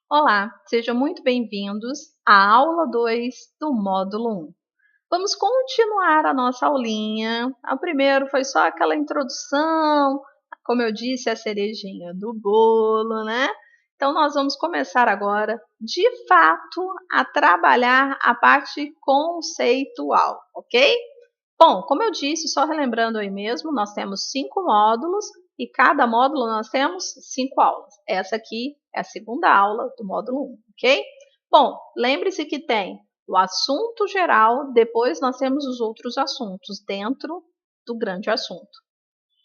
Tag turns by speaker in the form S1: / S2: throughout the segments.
S1: Olá, sejam muito bem-vindos à aula 2 do módulo 1. Vamos continuar a nossa aulinha. O primeiro foi só aquela introdução, como eu disse, a cerejinha do bolo, né? Então, nós vamos começar agora, de fato, a trabalhar a parte conceitual, ok? Bom, como eu disse, só relembrando aí mesmo, nós temos 5 módulos e cada módulo nós temos 5 aulas. Essa aqui é a segunda aula do módulo 1, ok? Bom, lembre-se que tem o assunto geral, depois nós temos os outros assuntos dentro do grande assunto.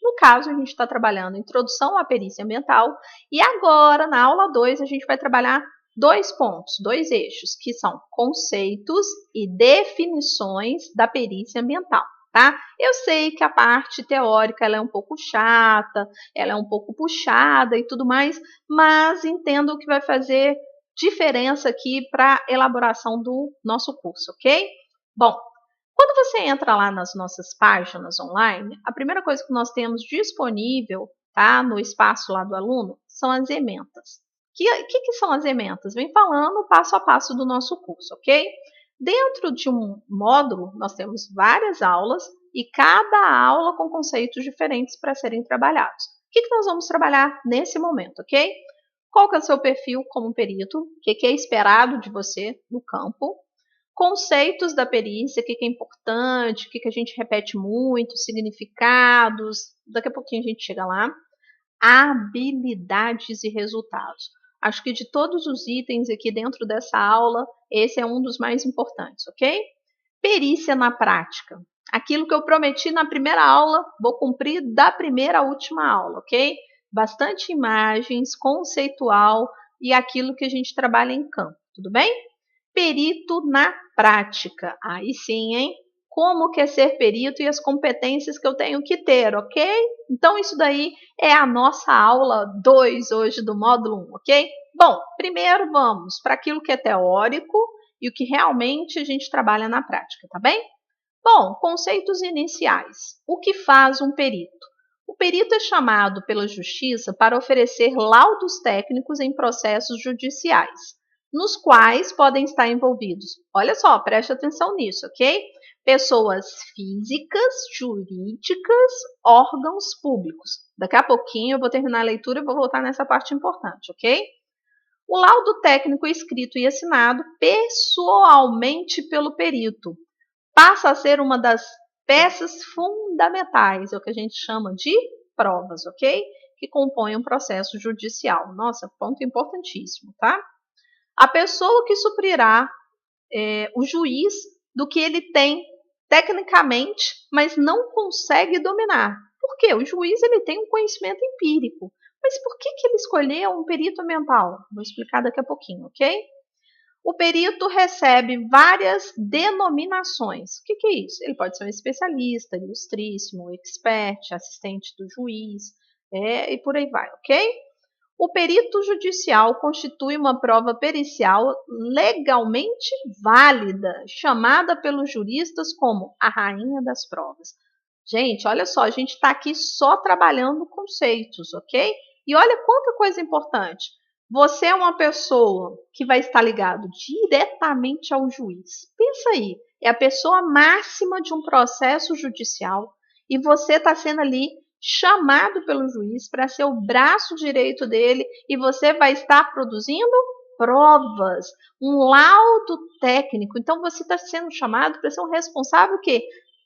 S1: No caso, a gente está trabalhando introdução à perícia ambiental e agora, na aula 2, a gente vai trabalhar dois pontos, dois eixos, que são conceitos e definições da perícia ambiental. Tá? Eu sei que a parte teórica ela é um pouco chata, ela é um pouco puxada e tudo mais, mas entendo que vai fazer diferença aqui para a elaboração do nosso curso, ok? Bom, quando você entra lá nas nossas páginas online, a primeira coisa que nós temos disponível, tá, no espaço lá do aluno, são as ementas. Que são as ementas? Vem falando passo a passo do nosso curso, ok? Dentro de um módulo, nós temos várias aulas e cada aula com conceitos diferentes para serem trabalhados. O que nós vamos trabalhar nesse momento, ok? Qual que é o seu perfil como perito? O que é esperado de você no campo? Conceitos da perícia, o que é importante, o que a gente repete muito, significados, daqui a pouquinho a gente chega lá. Habilidades e resultados. Acho que de todos os itens aqui dentro dessa aula, esse é um dos mais importantes, ok? Perícia na prática. Aquilo que eu prometi na primeira aula, vou cumprir da primeira à última aula, ok? Bastante imagens, conceitual e aquilo que a gente trabalha em campo, tudo bem? Perito na prática. Aí sim, hein? Como que é ser perito e as competências que eu tenho que ter, ok? Então, isso daí é a nossa aula 2 hoje do módulo 1, ok? Bom, primeiro vamos para aquilo que é teórico e o que realmente a gente trabalha na prática, tá bem? Bom, conceitos iniciais. O que faz um perito? O perito é chamado pela Justiça para oferecer laudos técnicos em processos judiciais, nos quais podem estar envolvidos, olha só, preste atenção nisso, ok? Pessoas físicas, jurídicas, órgãos públicos. Daqui a pouquinho eu vou terminar a leitura e vou voltar nessa parte importante, ok? O laudo técnico é escrito e assinado pessoalmente pelo perito passa a ser uma das peças fundamentais, é o que a gente chama de provas, ok? Que compõem um processo judicial. Nossa, ponto importantíssimo, tá? A pessoa que suprirá o juiz do que ele tem tecnicamente, mas não consegue dominar. Por quê? O juiz ele tem um conhecimento empírico. Mas por que ele escolheu um perito ambiental? Vou explicar daqui a pouquinho, ok? O perito recebe várias denominações. O que é isso? Ele pode ser um especialista, ilustríssimo, expert, assistente do juiz, e por aí vai, ok? O perito judicial constitui uma prova pericial legalmente válida, chamada pelos juristas como a rainha das provas. Gente, olha só, a gente está aqui só trabalhando conceitos, ok? E olha quanta coisa importante. Você é uma pessoa que vai estar ligado diretamente ao juiz. Pensa aí, é a pessoa máxima de um processo judicial e você está sendo ali chamado pelo juiz para ser o braço direito dele e você vai estar produzindo provas, um laudo técnico. Então você está sendo chamado para ser um responsável que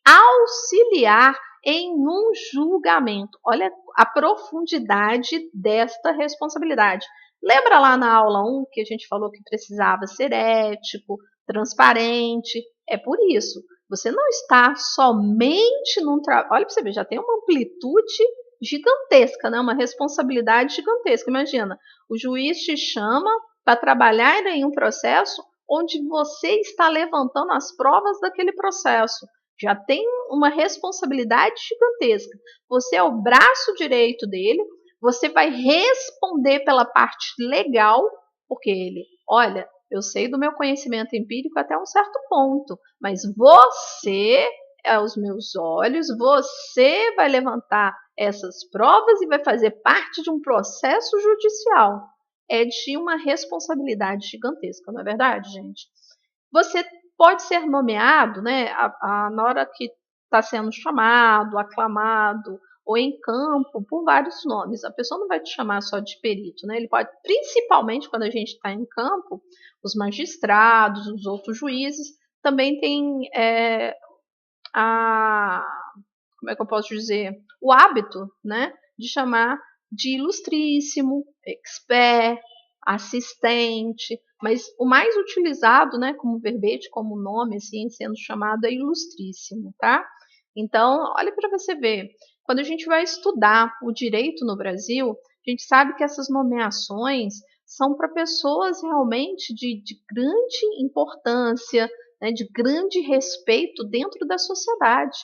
S1: auxiliar em um julgamento. Olha a profundidade desta responsabilidade. Lembra lá na aula 1 que a gente falou que precisava ser ético, transparente? É por isso. Você não está somente num trabalho. Olha para você ver, já tem uma amplitude gigantesca, né? Uma responsabilidade gigantesca. Imagina, o juiz te chama para trabalhar em um processo onde você está levantando as provas daquele processo. Já tem uma responsabilidade gigantesca. Você é o braço direito dele, você vai responder pela parte legal, porque ele, olha, eu sei do meu conhecimento empírico até um certo ponto, mas você, aos meus olhos, você vai levantar essas provas e vai fazer parte de um processo judicial. é de uma responsabilidade gigantesca, não é verdade, gente? Você pode ser nomeado, né, na hora que está sendo chamado, aclamado, ou em campo, por vários nomes. A pessoa não vai te chamar só de perito, né? Ele pode, principalmente quando a gente está em campo, os magistrados, os outros juízes, também tem como é que eu posso dizer? O hábito, né, de chamar de ilustríssimo, expert, assistente, mas o mais utilizado, né, como verbete, como nome, assim, sendo chamado é ilustríssimo, tá? Então, olha para você ver, quando a gente vai estudar o direito no Brasil, a gente sabe que essas nomeações são para pessoas realmente de grande importância, né, de grande respeito dentro da sociedade.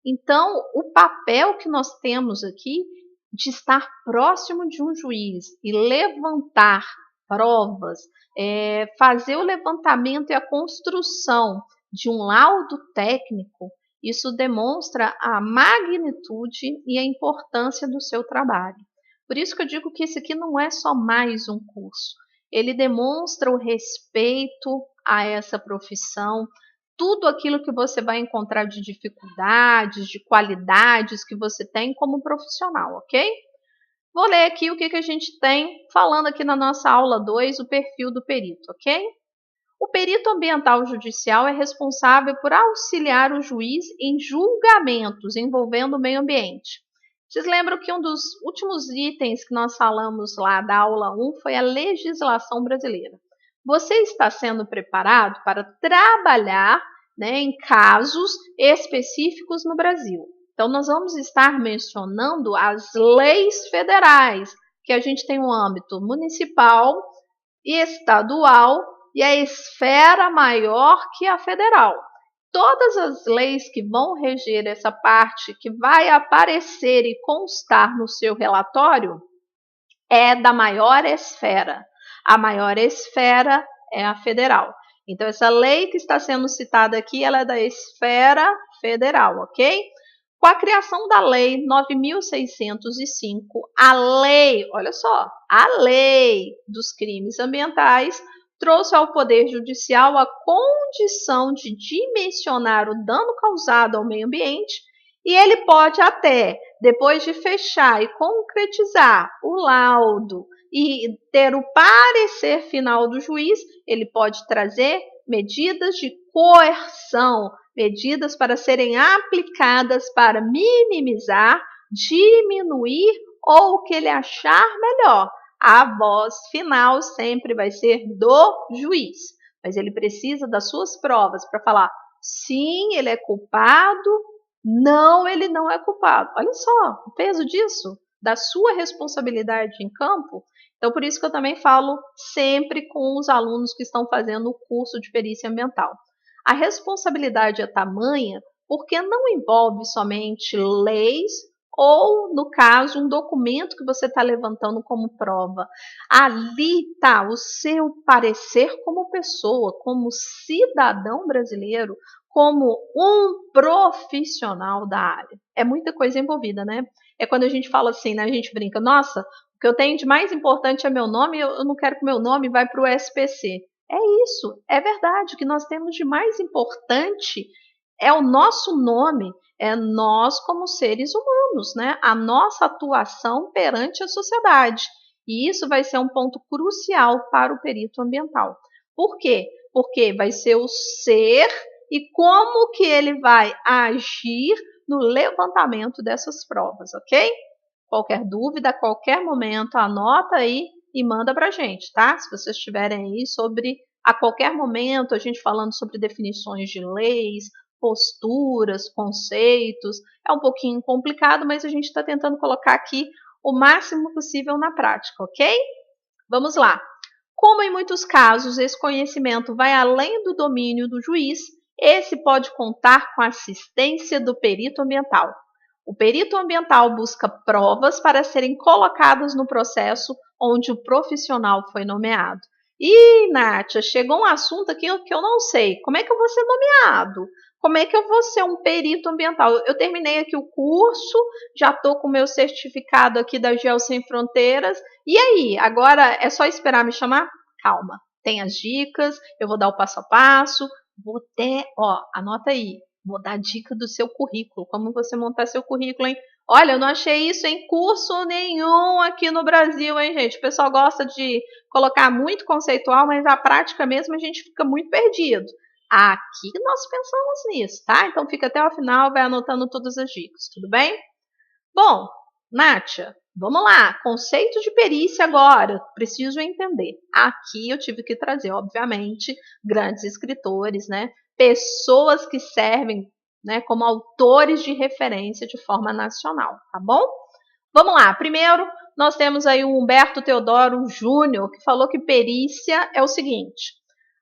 S1: Então, o papel que nós temos aqui de estar próximo de um juiz e levantar provas, fazer o levantamento e a construção de um laudo técnico, isso demonstra a magnitude e a importância do seu trabalho. Por isso que eu digo que esse aqui não é só mais um curso, ele demonstra o respeito a essa profissão, tudo aquilo que você vai encontrar de dificuldades, de qualidades que você tem como profissional, ok? Vou ler aqui o que a gente tem falando aqui na nossa aula 2, o perfil do perito, ok? O perito ambiental judicial é responsável por auxiliar o juiz em julgamentos envolvendo o meio ambiente. Vocês lembram que um dos últimos itens que nós falamos lá da aula 1 foi a legislação brasileira. Você está sendo preparado para trabalhar, né, em casos específicos no Brasil. Então, nós vamos estar mencionando as leis federais, que a gente tem um âmbito municipal, estadual e a esfera maior que a federal. Todas as leis que vão reger essa parte, que vai aparecer e constar no seu relatório, é da maior esfera. A maior esfera é a federal. Então, essa lei que está sendo citada aqui, ela é da esfera federal, ok? Com a criação da Lei 9.605, a lei, olha só, a lei dos crimes ambientais trouxe ao Poder Judicial a condição de dimensionar o dano causado ao meio ambiente e ele pode até, depois de fechar e concretizar o laudo e ter o parecer final do juiz, ele pode trazer medidas de coerção, medidas para serem aplicadas para minimizar, diminuir ou o que ele achar melhor. A voz final sempre vai ser do juiz, mas ele precisa das suas provas para falar sim, ele é culpado, não, ele não é culpado. Olha só o peso disso, da sua responsabilidade em campo. Então, por isso que eu também falo sempre com os alunos que estão fazendo o curso de perícia ambiental. A responsabilidade é tamanha porque não envolve somente leis ou, no caso, um documento que você está levantando como prova. Ali está o seu parecer como pessoa, como cidadão brasileiro, como um profissional da área. É muita coisa envolvida, né? É quando a gente fala assim, né? A gente brinca, nossa, o que eu tenho de mais importante é meu nome, eu não quero que meu nome vá para o SPC. É isso, é verdade. O que nós temos de mais importante é o nosso nome, é nós como seres humanos, né? A nossa atuação perante a sociedade. E isso vai ser um ponto crucial para o perito ambiental. Por quê? Porque vai ser o ser e como que ele vai agir no levantamento dessas provas, ok? Qualquer dúvida, a qualquer momento, anota aí e manda para a gente, tá? Se vocês tiverem aí sobre, a qualquer momento, a gente falando sobre definições de leis, posturas, conceitos, é um pouquinho complicado, mas a gente está tentando colocar aqui o máximo possível na prática, ok? Vamos lá. Como em muitos casos esse conhecimento vai além do domínio do juiz, esse pode contar com a assistência do perito ambiental. O perito ambiental busca provas para serem colocadas no processo onde o profissional foi nomeado. Nátia, chegou um assunto aqui que eu não sei. Como é que eu vou ser nomeado? Como é que eu vou ser um perito ambiental? Eu terminei aqui o curso, já estou com o meu certificado aqui da GEO Sem Fronteiras. E aí, agora é só esperar me chamar? Calma, tem as dicas, eu vou dar o passo a passo, vou até, ó, anota aí, vou dar dica do seu currículo, como você montar seu currículo, hein? Olha, eu não achei isso em curso nenhum aqui no Brasil, hein, gente? O pessoal gosta de colocar muito conceitual, mas a prática mesmo a gente fica muito perdido. Aqui nós pensamos nisso, tá? Então fica até o final, vai anotando todas as dicas, tudo bem? Bom, Nátia, vamos lá. Conceito de perícia agora. Preciso entender. Aqui eu tive que trazer, obviamente, grandes escritores, né? Pessoas que servem, né, como autores de referência de forma nacional, tá bom? Vamos lá. Primeiro, nós temos aí o Humberto Teodoro Júnior, que falou que perícia é o seguinte: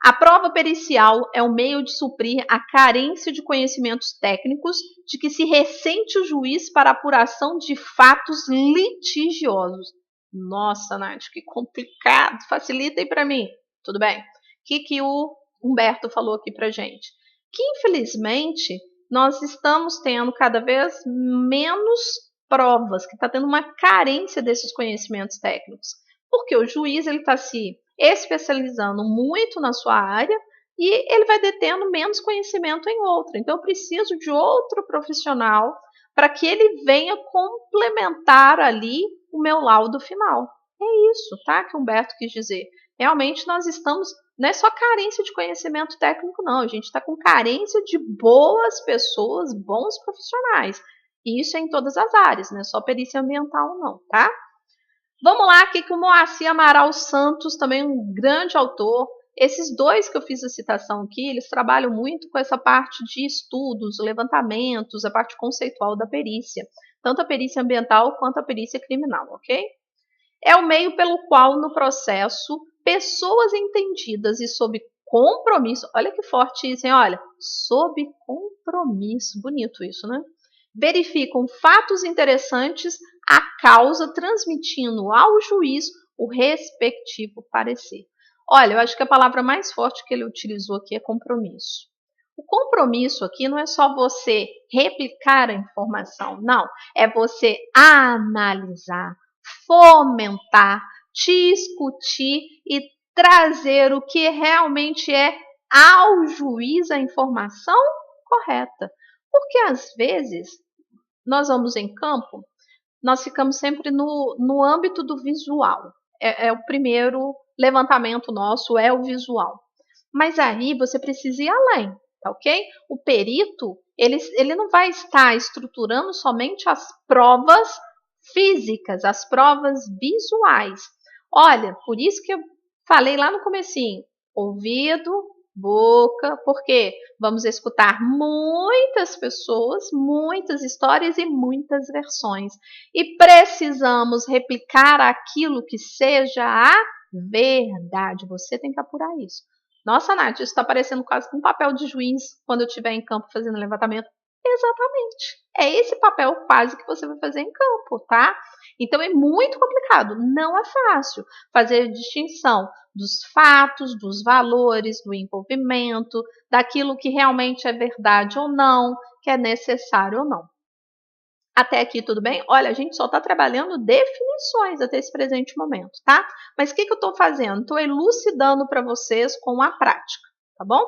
S1: a prova pericial é um meio de suprir a carência de conhecimentos técnicos de que se ressente o juiz para a apuração de fatos litigiosos. Nossa, Nath, que complicado. Facilita aí para mim. Tudo bem. O que o Humberto falou aqui para gente? Que, infelizmente, nós estamos tendo cada vez menos provas, que está tendo uma carência desses conhecimentos técnicos. Porque o juiz está se especializando muito na sua área e ele vai detendo menos conhecimento em outra. Então, eu preciso de outro profissional para que ele venha complementar ali o meu laudo final. É isso, tá? Que o Humberto quis dizer. Realmente nós estamos, não é só carência de conhecimento técnico, não. A gente está com carência de boas pessoas, bons profissionais. E isso é em todas as áreas, não é só perícia ambiental, não, tá? Vamos lá, aqui com o Moacir Amaral Santos, também um grande autor. Esses dois que eu fiz a citação aqui, eles trabalham muito com essa parte de estudos, levantamentos, a parte conceitual da perícia. Tanto a perícia ambiental quanto a perícia criminal, ok? É o meio pelo qual, no processo, pessoas entendidas e sob compromisso, olha que forte isso, hein? Olha, sob compromisso, bonito isso, né? Verificam fatos interessantes à causa, transmitindo ao juiz o respectivo parecer. Olha, eu acho que a palavra mais forte que ele utilizou aqui é compromisso. O compromisso aqui não é só você replicar a informação, não. É você analisar, fomentar, discutir e trazer o que realmente é ao juiz a informação correta. Porque às vezes nós vamos em campo, nós ficamos sempre no âmbito do visual. É o primeiro levantamento nosso, é o visual. Mas aí você precisa ir além, tá ok? O perito, ele não vai estar estruturando somente as provas físicas, as provas visuais. Olha, por isso que eu falei lá no comecinho, ouvido, boca, porque vamos escutar muitas pessoas, muitas histórias e muitas versões. E precisamos replicar aquilo que seja a verdade. Você tem que apurar isso. Nossa, Nath, isso está parecendo quase que um papel de juiz quando eu estiver em campo fazendo levantamento. Exatamente. É esse papel quase que você vai fazer em campo, tá? Então é muito complicado, não é fácil fazer a distinção dos fatos, dos valores, do envolvimento, daquilo que realmente é verdade ou não, que é necessário ou não. Até aqui tudo bem? Olha, a gente só está trabalhando definições até esse presente momento, tá? Mas o que eu estou fazendo? Estou elucidando para vocês com a prática, tá bom?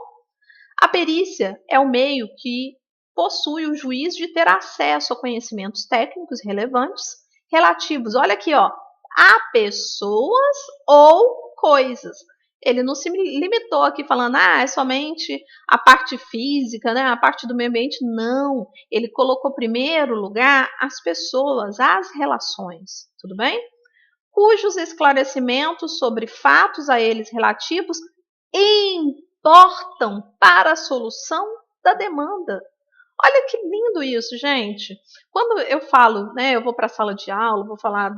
S1: A perícia é o meio que possui o juiz de ter acesso a conhecimentos técnicos relevantes relativos, olha aqui, ó, a pessoas ou coisas. Ele não se limitou aqui falando, é somente a parte física, né, a parte do meio ambiente. Não, ele colocou em primeiro lugar as pessoas, as relações, tudo bem? Cujos esclarecimentos sobre fatos a eles relativos importam para a solução da demanda. Olha que lindo isso, gente. Quando eu falo, né, eu vou para a sala de aula, vou falar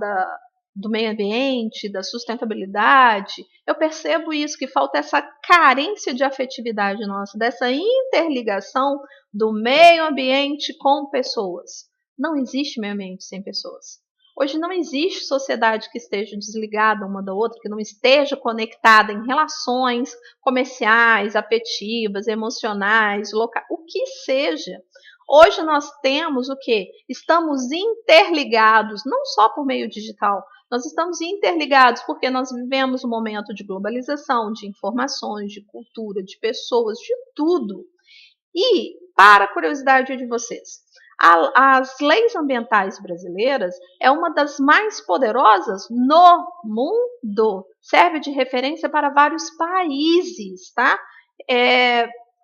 S1: do meio ambiente, da sustentabilidade, eu percebo isso, que falta essa carência de afetividade nossa, dessa interligação do meio ambiente com pessoas. Não existe meio ambiente sem pessoas. Hoje não existe sociedade que esteja desligada uma da outra, que não esteja conectada em relações comerciais, afetivas, emocionais, locais, o que seja. Hoje nós temos o quê? Estamos interligados, não só por meio digital, nós estamos interligados porque nós vivemos um momento de globalização, de informações, de cultura, de pessoas, de tudo. E, para a curiosidade de vocês, as leis ambientais brasileiras é uma das mais poderosas no mundo. Serve de referência para vários países, tá?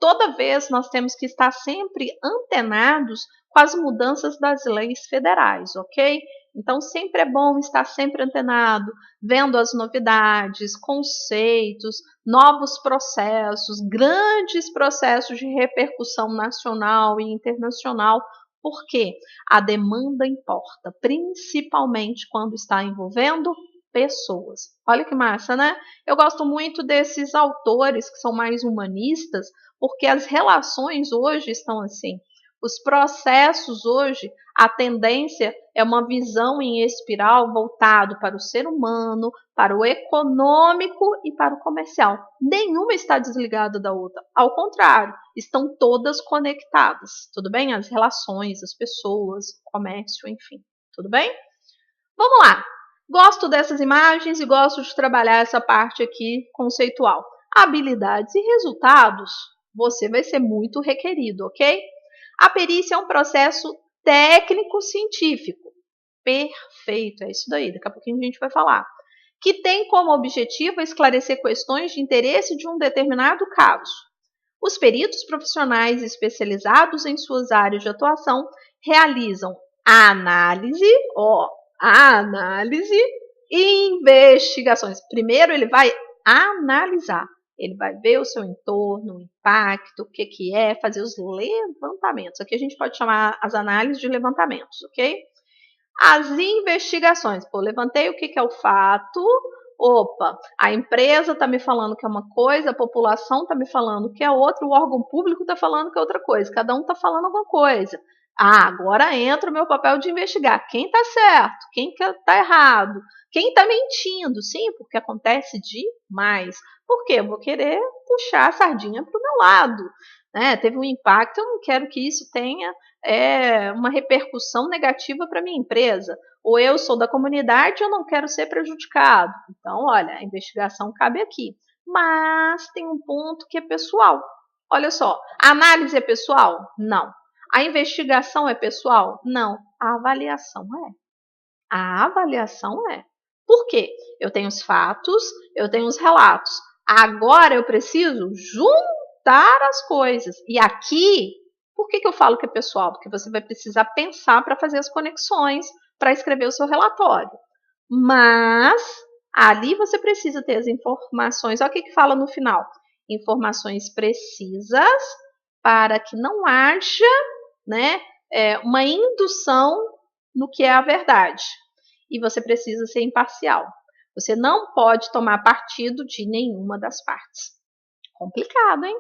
S1: Toda vez nós temos que estar sempre antenados com as mudanças das leis federais, ok? Então, sempre é bom estar sempre antenado, vendo as novidades, conceitos, novos processos, grandes processos de repercussão nacional e internacional, porque a demanda importa, principalmente quando está envolvendo pessoas. Olha que massa, né? Eu gosto muito desses autores que são mais humanistas, porque as relações hoje estão assim. Os processos hoje, a tendência é uma visão em espiral voltado para o ser humano, para o econômico e para o comercial. Nenhuma está desligada da outra. Ao contrário, estão todas conectadas. Tudo bem? As relações, as pessoas, o comércio, enfim. Tudo bem? Vamos lá. Gosto dessas imagens e gosto de trabalhar essa parte aqui conceitual. Habilidades e resultados, você vai ser muito requerido, ok? A perícia é um processo técnico-científico. Perfeito, é isso daí. Daqui a pouquinho a gente vai falar. Que tem como objetivo esclarecer questões de interesse de um determinado caso. Os peritos profissionais especializados em suas áreas de atuação realizam a análise e investigações. Primeiro ele vai analisar, ele vai ver o seu entorno, o impacto, o que é, fazer os levantamentos. Aqui a gente pode chamar as análises de levantamentos, ok? As investigações. Pô, levantei o que é o fato. Opa, a empresa está me falando que é uma coisa, a população está me falando que é outra, o órgão público está falando que é outra coisa. Cada um está falando alguma coisa. Agora entra o meu papel de investigar. Quem está certo? Quem está errado? Quem está mentindo? Sim, porque acontece demais. Por quê? Eu vou querer puxar a sardinha para o meu lado. Né? Teve um impacto, eu não quero que isso tenha uma repercussão negativa para minha empresa. Ou eu sou da comunidade e eu não quero ser prejudicado. Então, olha, a investigação cabe aqui. Mas tem um ponto que é pessoal. Olha só, a análise é pessoal? Não. A investigação é pessoal? Não. A avaliação é. A avaliação é. Por quê? Eu tenho os fatos, eu tenho os relatos. Agora eu preciso juntar as coisas. E aqui, por que eu falo que é pessoal? Porque você vai precisar pensar para fazer as conexões, para escrever o seu relatório. Mas ali você precisa ter as informações. Olha o que fala no final. Informações precisas para que não haja, né, uma indução no que é a verdade. E você precisa ser imparcial. Você não pode tomar partido de nenhuma das partes. Complicado, hein?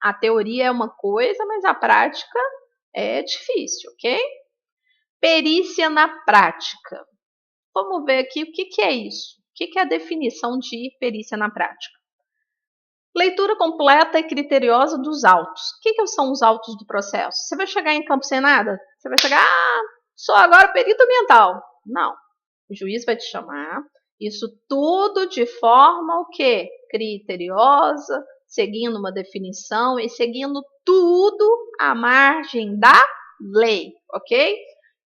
S1: A teoria é uma coisa, mas a prática é difícil, ok? Perícia na prática. Vamos ver aqui o que é isso. O que é a definição de perícia na prática? Leitura completa e criteriosa dos autos. O que são os autos do processo? Você vai chegar em campo sem nada? Você vai chegar, sou agora perito ambiental. Não. O juiz vai te chamar. Isso tudo de forma o quê? Criteriosa, seguindo uma definição e seguindo tudo à margem da lei, ok? O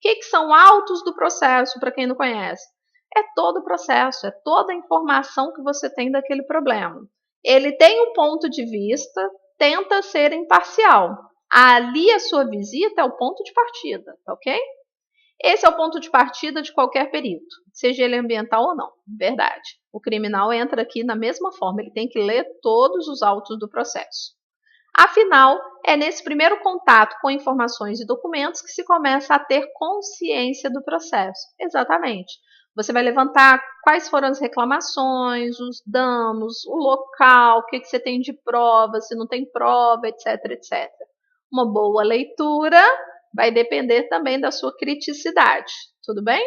S1: que são autos do processo, para quem não conhece? É todo o processo, é toda a informação que você tem daquele problema. Ele tem um ponto de vista, tenta ser imparcial. Ali a sua visita é o ponto de partida, ok? Esse é o ponto de partida de qualquer perito, seja ele ambiental ou não, verdade. O criminal entra aqui na mesma forma, ele tem que ler todos os autos do processo. Afinal, é nesse primeiro contato com informações e documentos que se começa a ter consciência do processo. Exatamente. Você vai levantar quais foram as reclamações, os danos, o local, o que você tem de prova, se não tem prova, etc, etc. Uma boa leitura vai depender também da sua criticidade. Tudo bem?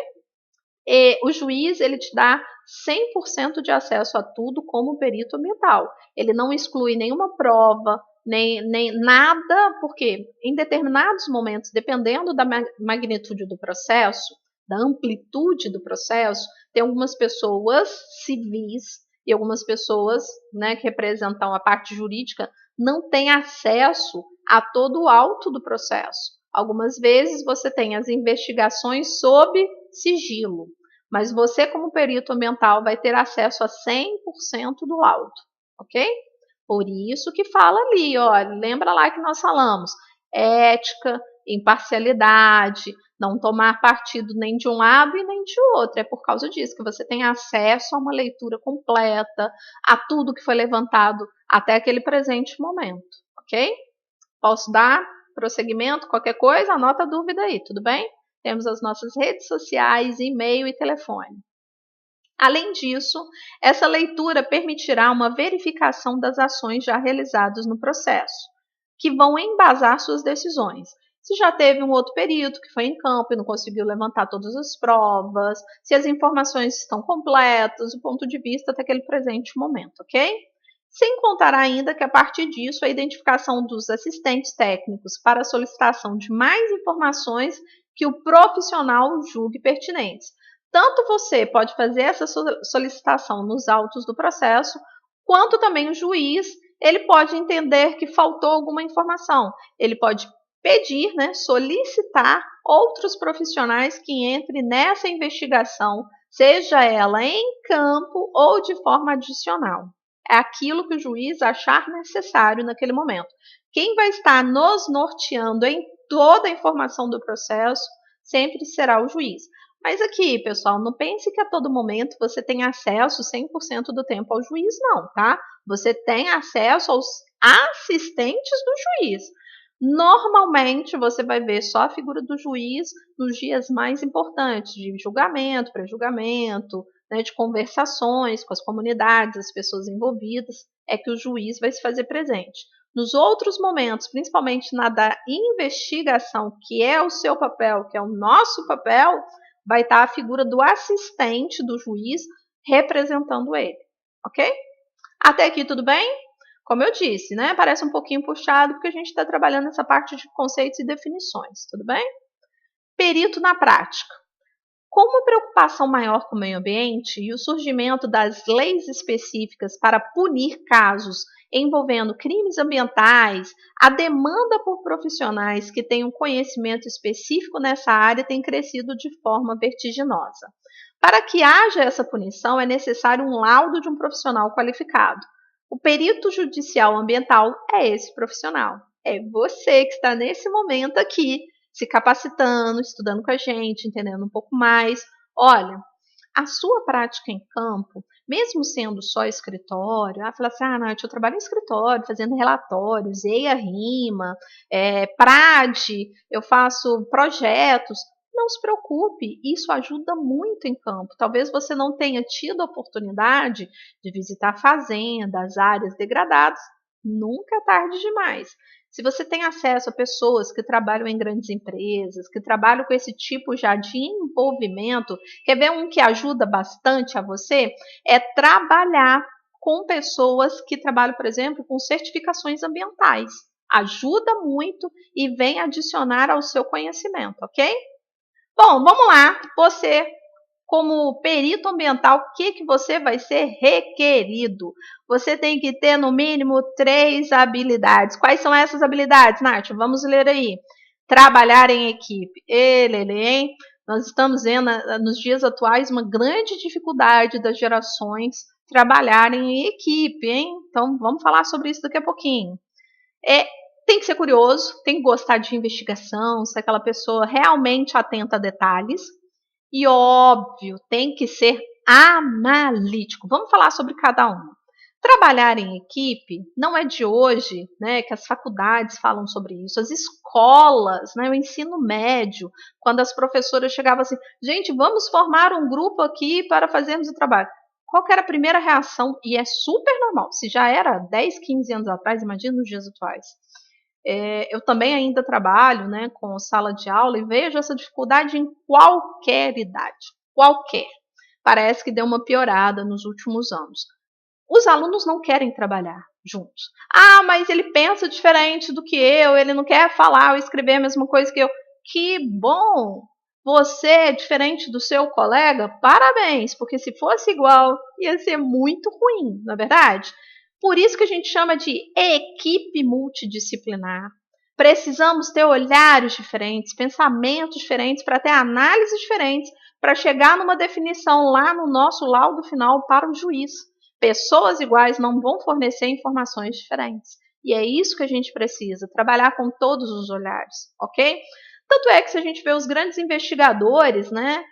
S1: O juiz, ele te dá 100% de acesso a tudo como perito ambiental. Ele não exclui nenhuma prova, nem nada, porque em determinados momentos, dependendo da magnitude do processo, da amplitude do processo, tem algumas pessoas civis e algumas pessoas, né, que representam a parte jurídica, não têm acesso a todo o auto do processo. Algumas vezes você tem as investigações sob sigilo, mas você, como perito ambiental, vai ter acesso a 100% do laudo, ok? Por isso que fala ali, ó, lembra lá que nós falamos, ética, imparcialidade, não tomar partido nem de um lado e nem de outro. É por causa disso que você tem acesso a uma leitura completa, a tudo que foi levantado até aquele presente momento, ok? Posso dar prosseguimento? Qualquer coisa, anota a dúvida aí, tudo bem? Temos as nossas redes sociais, e-mail e telefone. Além disso, essa leitura permitirá uma verificação das ações já realizadas no processo, que vão embasar suas decisões. Se já teve um outro perito que foi em campo e não conseguiu levantar todas as provas, se as informações estão completas, o ponto de vista até aquele presente momento, ok? Sem contar ainda que, a partir disso, a identificação dos assistentes técnicos para a solicitação de mais informações que o profissional julgue pertinentes. Tanto você pode fazer essa solicitação nos autos do processo, quanto também o juiz, ele pode entender que faltou alguma informação. Ele pode pedir, né, solicitar outros profissionais que entrem nessa investigação, seja ela em campo ou de forma adicional. É aquilo que o juiz achar necessário naquele momento. Quem vai estar nos norteando em toda a informação do processo sempre será o juiz. Mas aqui, pessoal, não pense que a todo momento você tem acesso 100% do tempo ao juiz, não, tá? Você tem acesso aos assistentes do juiz. Normalmente, você vai ver só a figura do juiz nos dias mais importantes, de julgamento, pré-julgamento, né, de conversações com as comunidades, as pessoas envolvidas, é que o juiz vai se fazer presente. Nos outros momentos, principalmente na da investigação, que é o seu papel, que é o nosso papel, vai estar a figura do assistente do juiz representando ele, ok? Até aqui tudo bem? Como eu disse, né? Parece um pouquinho puxado porque a gente está trabalhando essa parte de conceitos e definições, tudo bem? Perito na prática. Com uma preocupação maior com o meio ambiente e o surgimento das leis específicas para punir casos envolvendo crimes ambientais, a demanda por profissionais que tenham conhecimento específico nessa área tem crescido de forma vertiginosa. Para que haja essa punição, é necessário um laudo de um profissional qualificado. O perito judicial ambiental é esse profissional. É você que está nesse momento aqui se capacitando, estudando com a gente, entendendo um pouco mais. Olha, a sua prática em campo, mesmo sendo só escritório, fala assim, Nath, eu trabalho em escritório, fazendo relatórios, EIA-RIMA, PRAD, eu faço projetos. Não se preocupe, isso ajuda muito em campo. Talvez você não tenha tido a oportunidade de visitar fazendas, áreas degradadas, nunca é tarde demais. Se você tem acesso a pessoas que trabalham em grandes empresas, que trabalham com esse tipo já de envolvimento, quer ver um que ajuda bastante a você? É trabalhar com pessoas que trabalham, por exemplo, com certificações ambientais. Ajuda muito e vem adicionar ao seu conhecimento, ok? Bom, vamos lá. Você, como perito ambiental, o que você vai ser requerido? Você tem que ter, no mínimo, 3 habilidades. Quais são essas habilidades, Nath? Vamos ler aí. Trabalhar em equipe. Hein? Nós estamos vendo, nos dias atuais, uma grande dificuldade das gerações trabalharem em equipe, hein? Então, vamos falar sobre isso daqui a pouquinho. Tem que ser curioso, tem que gostar de investigação, ser aquela pessoa realmente atenta a detalhes. E, óbvio, tem que ser analítico. Vamos falar sobre cada um. Trabalhar em equipe não é de hoje, né, que as faculdades falam sobre isso. As escolas, né, o ensino médio, quando as professoras chegavam assim, gente, vamos formar um grupo aqui para fazermos o trabalho. Qual que era a primeira reação? E é super normal. Se já era 10, 15 anos atrás, imagina nos dias atuais. Eu também ainda trabalho, né, com sala de aula e vejo essa dificuldade em qualquer idade. qualquer. Parece que deu uma piorada nos últimos anos. Os alunos não querem trabalhar juntos. Ah, mas ele pensa diferente do que eu, ele não quer falar ou escrever a mesma coisa que eu. Que bom! Você é diferente do seu colega? Parabéns, porque se fosse igual, ia ser muito ruim, não é verdade? Por isso que a gente chama de equipe multidisciplinar. Precisamos ter olhares diferentes, pensamentos diferentes, para ter análises diferentes, para chegar numa definição lá no nosso laudo final para o juiz. Pessoas iguais não vão fornecer informações diferentes. E é isso que a gente precisa, trabalhar com todos os olhares, ok? Tanto é que se a gente vê os grandes investigadores, né,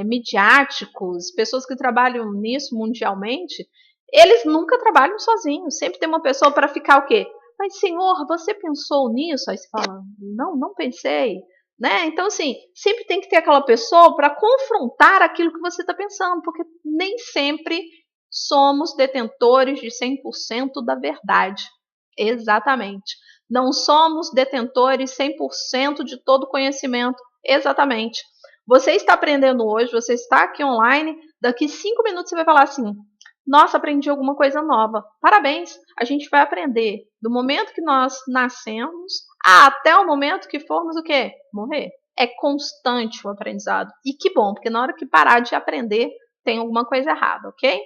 S1: midiáticos, pessoas que trabalham nisso mundialmente, eles nunca trabalham sozinhos. Sempre tem uma pessoa para ficar o quê? Mas, senhor, você pensou nisso? Aí você fala, não pensei. Né? Então, assim, sempre tem que ter aquela pessoa para confrontar aquilo que você está pensando, porque nem sempre somos detentores de 100% da verdade. Exatamente. Não somos detentores 100% de todo conhecimento. Exatamente. Você está aprendendo hoje, você está aqui online, daqui 5 minutos você vai falar assim, nossa, aprendi alguma coisa nova. Parabéns, a gente vai aprender do momento que nós nascemos até o momento que formos o quê? Morrer. É constante o aprendizado. E que bom, porque na hora que parar de aprender, tem alguma coisa errada, ok?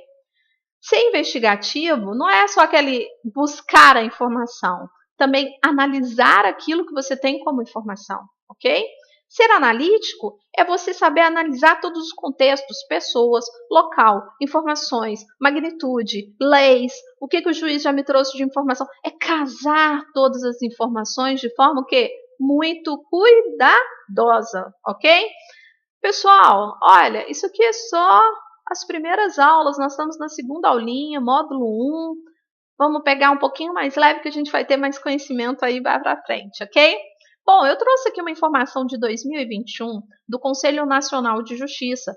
S1: Ser investigativo não é só aquele buscar a informação, também analisar aquilo que você tem como informação, ok? Ser analítico é você saber analisar todos os contextos, pessoas, local, informações, magnitude, leis, o que o juiz já me trouxe de informação. É casar todas as informações de forma que muito cuidadosa, ok? Pessoal, olha, isso aqui é só as primeiras aulas, nós estamos na segunda aulinha, módulo 1. Vamos pegar um pouquinho mais leve que a gente vai ter mais conhecimento aí para frente, ok? Bom, eu trouxe aqui uma informação de 2021 do Conselho Nacional de Justiça.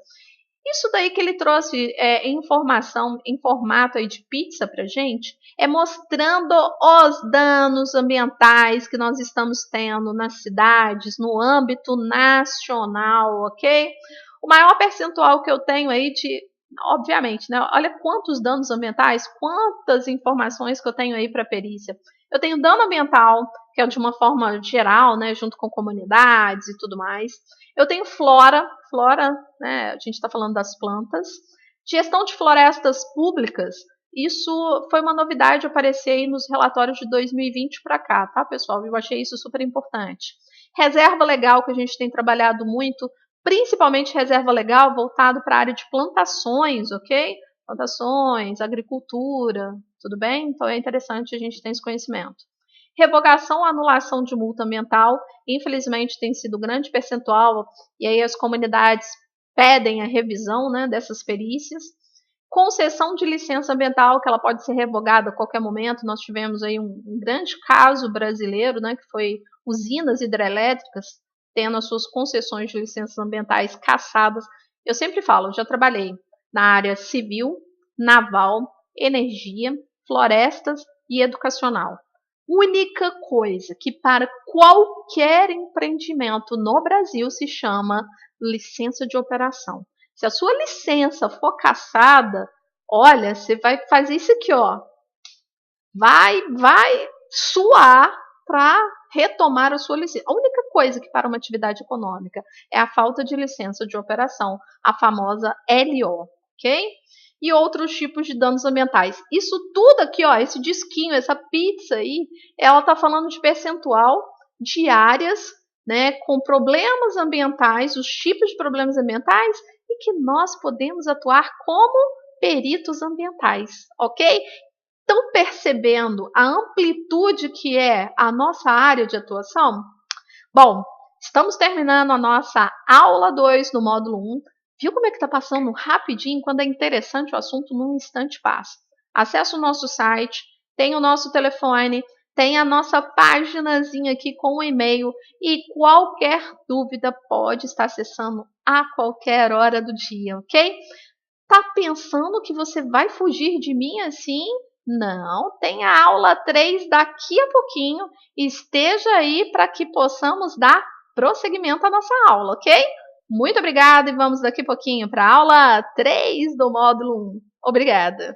S1: Isso daí que ele trouxe informação em formato aí de pizza para gente, é mostrando os danos ambientais que nós estamos tendo nas cidades, no âmbito nacional, ok? O maior percentual que eu tenho aí de, obviamente, né? Olha quantos danos ambientais, quantas informações que eu tenho aí para perícia. Eu tenho dano ambiental, que é de uma forma geral, né, junto com comunidades e tudo mais. Eu tenho flora, né, a gente está falando das plantas. Gestão de florestas públicas, isso foi uma novidade aparecer aí nos relatórios de 2020 para cá, tá, pessoal? Eu achei isso super importante. Reserva legal, que a gente tem trabalhado muito, principalmente reserva legal voltado para a área de plantações, ok? Plantações, agricultura, tudo bem? Então é interessante a gente ter esse conhecimento. Revogação ou anulação de multa ambiental, infelizmente tem sido grande percentual, e aí as comunidades pedem a revisão, né, dessas perícias. Concessão de licença ambiental, que ela pode ser revogada a qualquer momento. Nós tivemos aí um grande caso brasileiro, né, que foi usinas hidrelétricas tendo as suas concessões de licenças ambientais cassadas. Eu sempre falo, eu já trabalhei na área civil, naval, energia, florestas e educacional. Única coisa que para qualquer empreendimento no Brasil se chama licença de operação. Se a sua licença for cassada, olha, você vai fazer isso aqui, ó. Vai suar para retomar a sua licença. A única coisa que para uma atividade econômica é a falta de licença de operação, a famosa LO, ok? E outros tipos de danos ambientais. Isso tudo aqui, ó, esse disquinho, essa pizza aí, ela está falando de percentual de áreas, né, com problemas ambientais, os tipos de problemas ambientais, e que nós podemos atuar como peritos ambientais, ok? Estão percebendo a amplitude que é a nossa área de atuação? Bom, estamos terminando a nossa aula 2 no módulo 1. Viu como é que está passando rapidinho? Quando é interessante o assunto, num instante passa. Acesse o nosso site, tem o nosso telefone, tem a nossa paginazinha aqui com o e-mail e qualquer dúvida pode estar acessando a qualquer hora do dia, ok? Tá pensando que você vai fugir de mim assim? Não, tem a aula 3 daqui a pouquinho. Esteja aí para que possamos dar prosseguimento à nossa aula, ok? Muito obrigada e vamos daqui a pouquinho para a aula 3 do módulo 1. Obrigada!